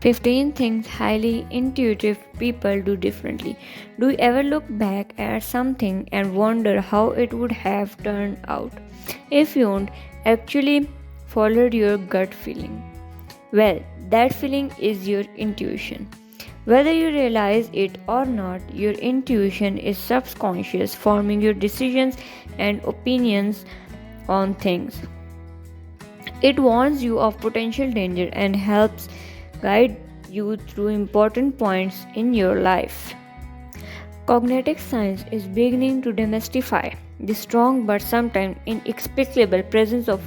15 things highly intuitive people do differently. Do you ever look back at something and wonder how it would have turned out if you'd actually followed your gut feeling? Well, that feeling is your intuition. Whether you realize it or not, your intuition is subconscious, forming your decisions and opinions on things. It warns you of potential danger and helps guide you through important points in your life. Cognitive science is beginning to demystify the strong but sometimes inexplicable presence of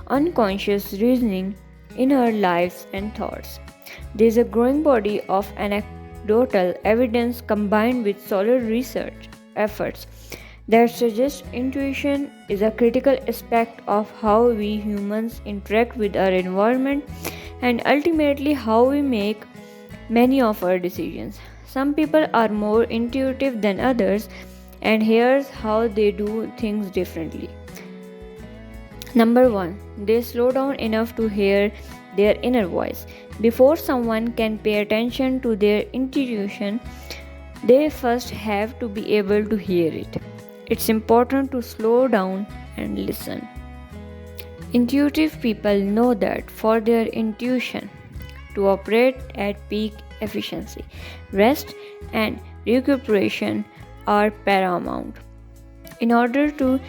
unconscious reasoning in our lives and thoughts. There is a growing body of anecdotal evidence combined with solid research efforts that suggest intuition is a critical aspect of how we humans interact with our environment and ultimately how we make many of our decisions. Some people are more intuitive than others, and here's how they do things differently. Number 1, they slow down enough to hear their inner voice. Before someone can pay attention to their intuition, they first have to be able to hear it. It's important to slow down and listen. Intuitive people know that for their intuition to operate at peak efficiency, rest and recuperation are paramount in order to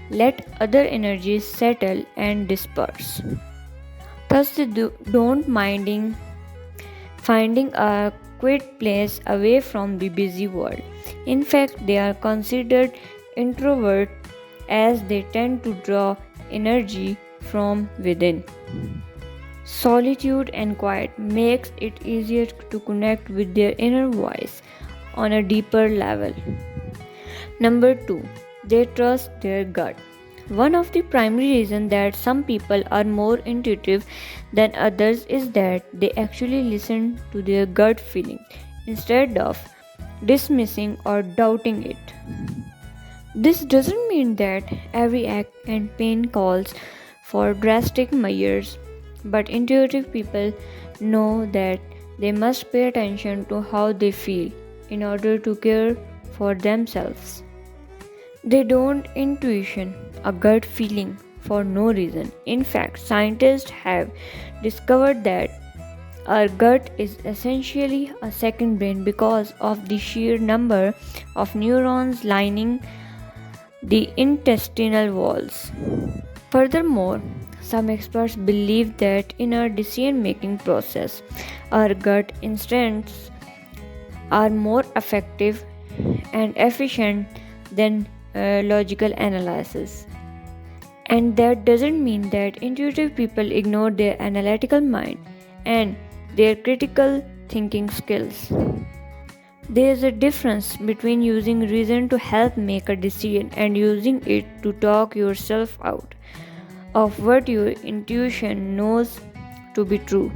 let other energies settle and disperse. Thus, they don't minding finding a quiet place away from the busy world. In fact, they are considered introvert as they tend to draw energy from within. Solitude and quiet makes it easier to connect with their inner voice on a deeper level. Number 2, they trust their gut. One of the primary reasons that some people are more intuitive than others is that they actually listen to their gut feeling instead of dismissing or doubting it. This doesn't mean that every act and pain calls for drastic measures, but intuitive people know that they must pay attention to how they feel in order to care for themselves. They don't intuition a gut feeling for no reason. In fact, scientists have discovered that our gut is essentially a second brain because of the sheer number of neurons lining the intestinal walls. Furthermore, some experts believe that in our decision making process, our gut instincts are more effective and efficient than logical analysis. And that doesn't mean that intuitive people ignore their analytical mind and their critical thinking skills. There is a difference between using reason to help make a decision and using it to talk yourself out of what your intuition knows to be true.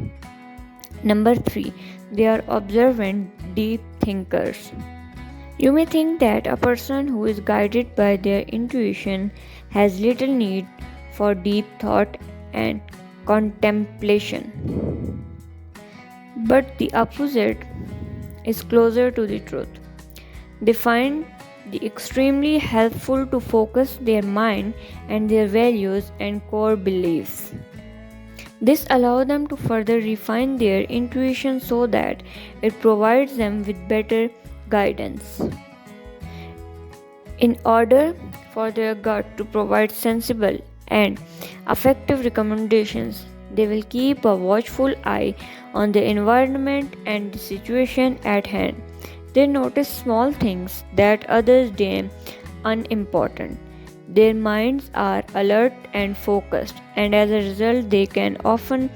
Number 3, they are observant, deep thinkers. You may think that a person who is guided by their intuition has little need for deep thought and contemplation. But the opposite is closer to the truth. They find it extremely helpful to focus their mind and their values and core beliefs. This allows them to further refine their intuition so that it provides them with better guidance. In order for their gut to provide sensible and effective recommendations, they will keep a watchful eye on the environment and the situation at hand. They notice small things that others deem unimportant. Their minds are alert and focused, and as a result, they can often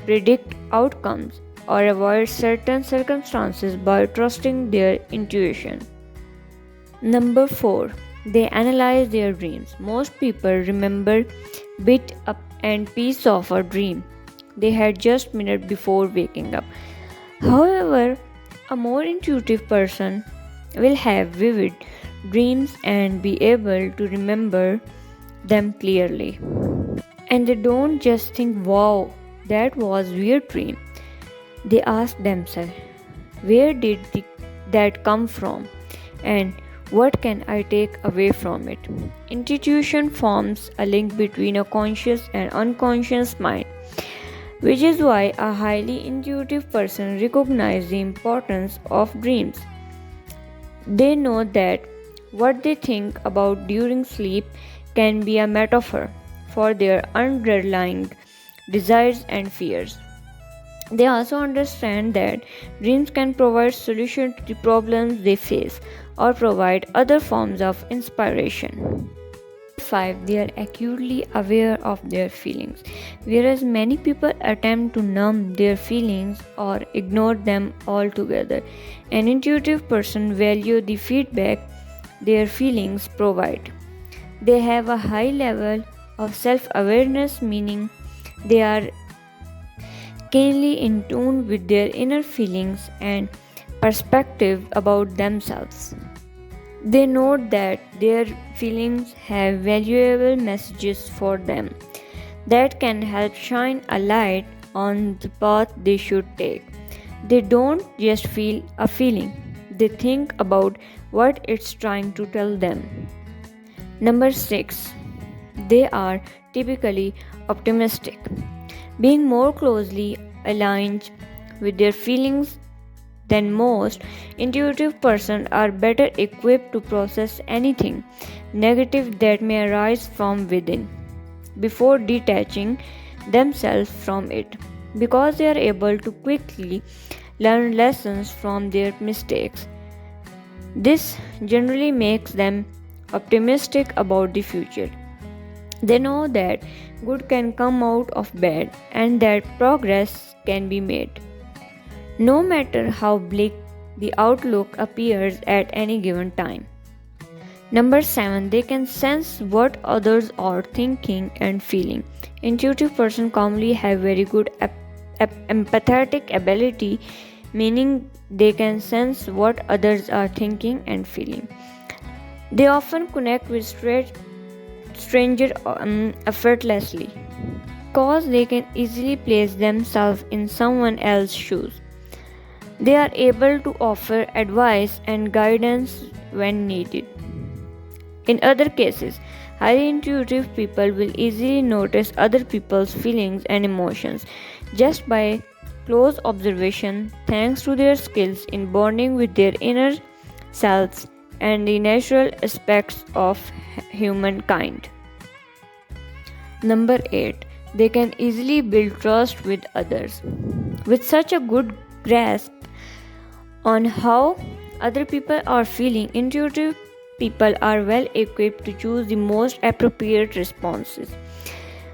predict outcomes or avoid certain circumstances by trusting their intuition. Number 4, they analyze their dreams. Most people remember bit up and piece of a dream they had just minute before waking up. However, a more intuitive person will have vivid dreams and be able to remember them clearly. And they don't just think, wow, that was weird dream. They ask themselves, where did that come from? And what can I take away from it? Intuition forms a link between a conscious and unconscious mind, which is why a highly intuitive person recognizes the importance of dreams. They know that what they think about during sleep can be a metaphor for their underlying desires and fears. They also understand that dreams can provide solutions to the problems they face or provide other forms of inspiration. 5. They are acutely aware of their feelings. Whereas many people attempt to numb their feelings or ignore them altogether, an intuitive person values the feedback their feelings provide. They have a high level of self awareness, meaning they are keenly in tune with their inner feelings and perspective about themselves. They note that their feelings have valuable messages for them that can help shine a light on the path they should take. They don't just feel a feeling, they think about what it's trying to tell them. Number 6. They are typically optimistic. Being more closely aligned with their feelings than most, intuitive persons are better equipped to process anything negative that may arise from within before detaching themselves from it, because they are able to quickly learn lessons from their mistakes. This generally makes them optimistic about the future. They know that good can come out of bad and that progress can be made, no matter how bleak the outlook appears at any given time. Number 7. They can sense what others are thinking and feeling. Intuitive persons commonly have very good empathetic ability, meaning they can sense what others are thinking and feeling. They often connect with strangers effortlessly because they can easily place themselves in someone else's shoes. They are able to offer advice and guidance when needed. In other cases, highly intuitive people will easily notice other people's feelings and emotions just by close observation, thanks to their skills in bonding with their inner selves and the natural aspects of humankind. Number 8. They can easily build trust with others. With such a good grasp on how other people are feeling, intuitive people are well equipped to choose the most appropriate responses.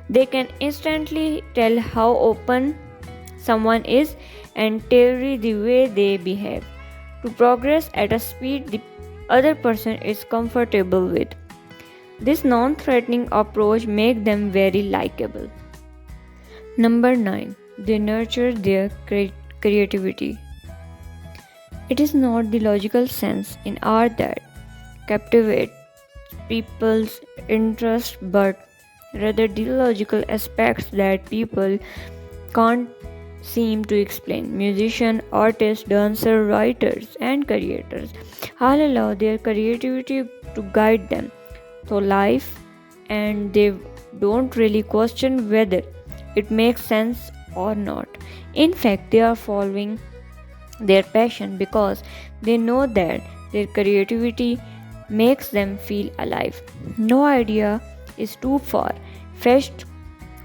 They can instantly tell how open someone is and tailor the way they behave to progress at a speed the other person is comfortable with. This non-threatening approach makes them very likable. Number 9. They nurture their creativity. It is not the logical sense in art that captivates people's interest, but rather the logical aspects that people can't seem to explain. Musicians, artists, dancers, writers, and creators all allow their creativity to guide them through life, and they don't really question whether it makes sense or not. In fact, they are following their passion because they know that their creativity makes them feel alive. No idea is too far fetched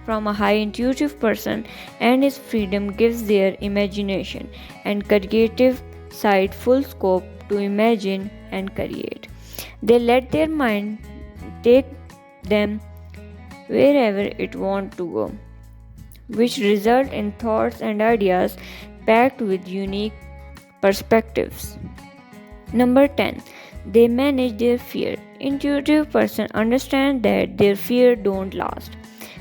from a high intuitive person, and his freedom gives their imagination and creative side full scope to imagine and create. They let their mind take them wherever it wants to go, which result in thoughts and ideas packed with unique perspectives. Number 10. They manage their fear. Intuitive person understand that their fear don't last.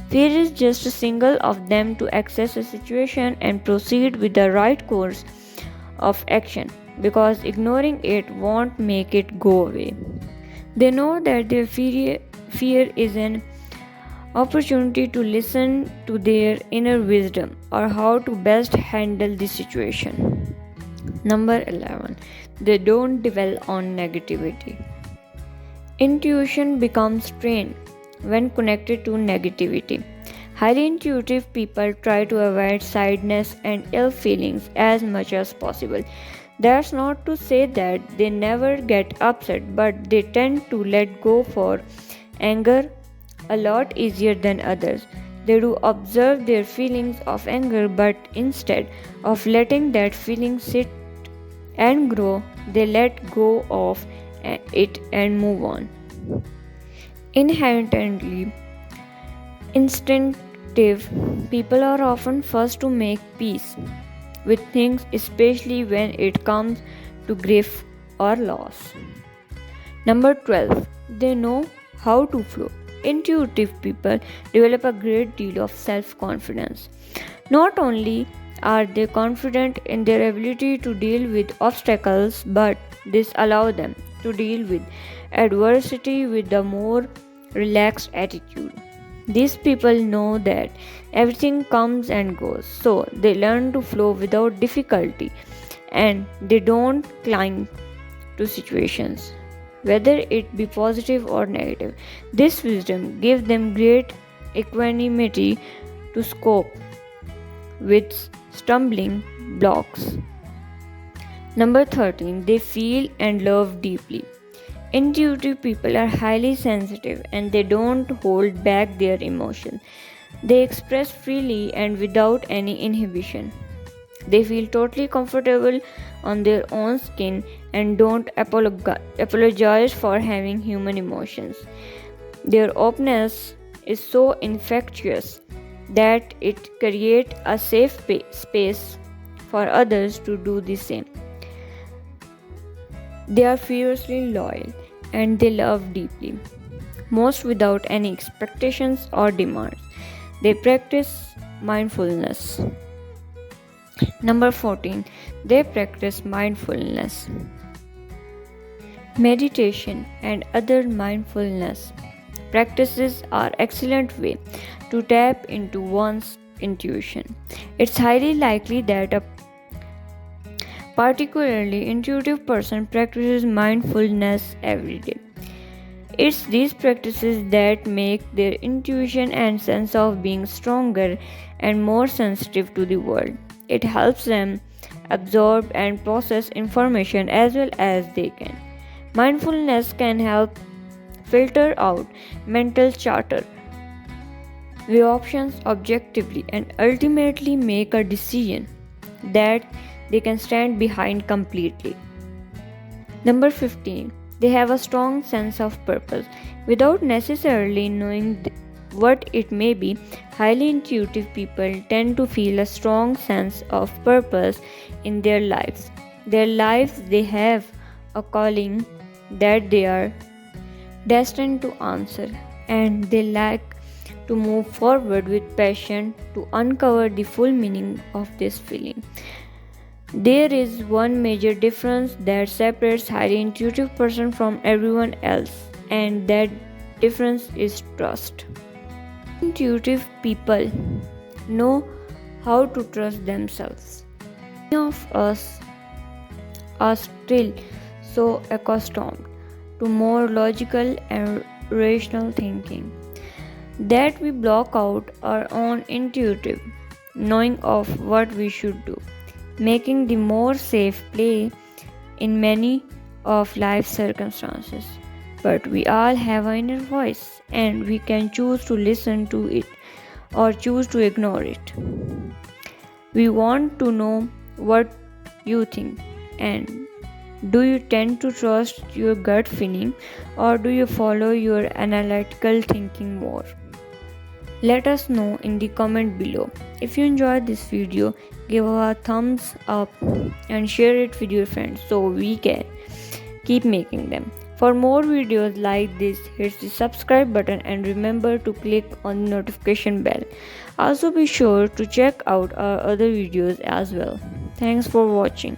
Fear is just a signal of them to access a situation and proceed with the right course of action, because ignoring it won't make it go away. They know that their fear is an opportunity to listen to their inner wisdom or how to best handle the situation. Number 11. They don't dwell on negativity. Intuition becomes strained when connected to negativity. Highly intuitive people try to avoid sadness and ill feelings as much as possible. That's not to say that they never get upset, but they tend to let go for anger a lot easier than others. They do observe their feelings of anger, but instead of letting that feeling sit and grow, they let go of it and move on. Inherently instinctive people are often first to make peace with things, especially when it comes to grief or loss. Number 12. They know how to flow. Intuitive people develop a great deal of self confidence. Not only are they confident in their ability to deal with obstacles, but this allows them to deal with adversity with a more relaxed attitude. These people know that everything comes and goes, so they learn to flow without difficulty and they don't cling to situations, whether it be positive or negative. This wisdom gives them great equanimity to cope with stumbling blocks. Number 13. They feel and love deeply. Intuitive people are highly sensitive and they don't hold back their emotions. They express freely and without any inhibition. They feel totally comfortable on their own skin and don't apologize for having human emotions. Their openness is so infectious that it creates a safe space for others to do the same. They are fiercely loyal and they love deeply, most without any expectations or demands. They practice mindfulness. Number 14. They practice mindfulness. Meditation and other mindfulness practices are excellent way to tap into one's intuition. It's highly likely that a particularly intuitive person practices mindfulness every day. It's these practices that make their intuition and sense of being stronger and more sensitive to the world. It helps them absorb and process information as well as they can. Mindfulness can help filter out mental chatter, weigh options objectively, and ultimately make a decision that they can stand behind completely. Number 15. They have a strong sense of purpose. Without necessarily knowing what it may be, highly intuitive people tend to feel a strong sense of purpose in their lives. They have a calling that they are destined to answer, and they like to move forward with passion to uncover the full meaning of this feeling. There is one major difference that separates highly intuitive person from everyone else, and that difference is trust. Intuitive people know how to trust themselves. Many of us are still so accustomed to more logical and rational thinking that we block out our own intuitive knowing of what we should do, making the more safe play in many of life's circumstances. But we all have an inner voice and we can choose to listen to it or choose to ignore it. We want to know what you think, and do you tend to trust your gut feeling or do you follow your analytical thinking more? Let us know in the comment below. If you enjoyed this video, give a thumbs up and share it with your friends so we can keep making them. For more videos like this, hit the subscribe button and remember to click on the notification bell. Also be sure to check out our other videos as well. Thanks for watching.